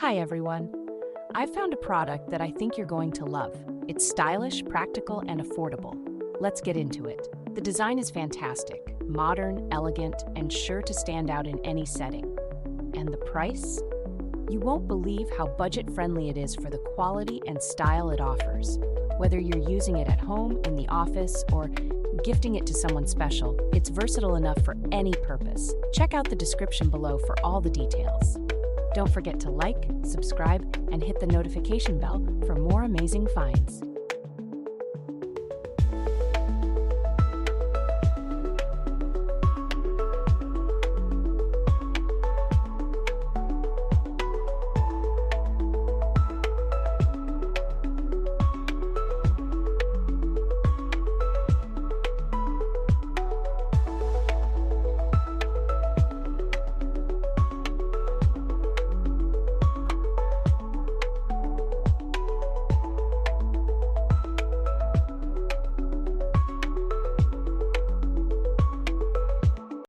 Hi everyone. I've found a product that I think you're going to love. It's stylish, practical, and affordable. Let's get into it. The design is fantastic, modern, elegant, and sure to stand out in any setting. And the price? You won't believe how budget-friendly it is for the quality and style it offers. Whether you're using it at home, in the office, or gifting it to someone special, it's versatile enough for any purpose. Check out the description below for all the details. Don't forget to like, subscribe, and hit the notification bell for more amazing finds.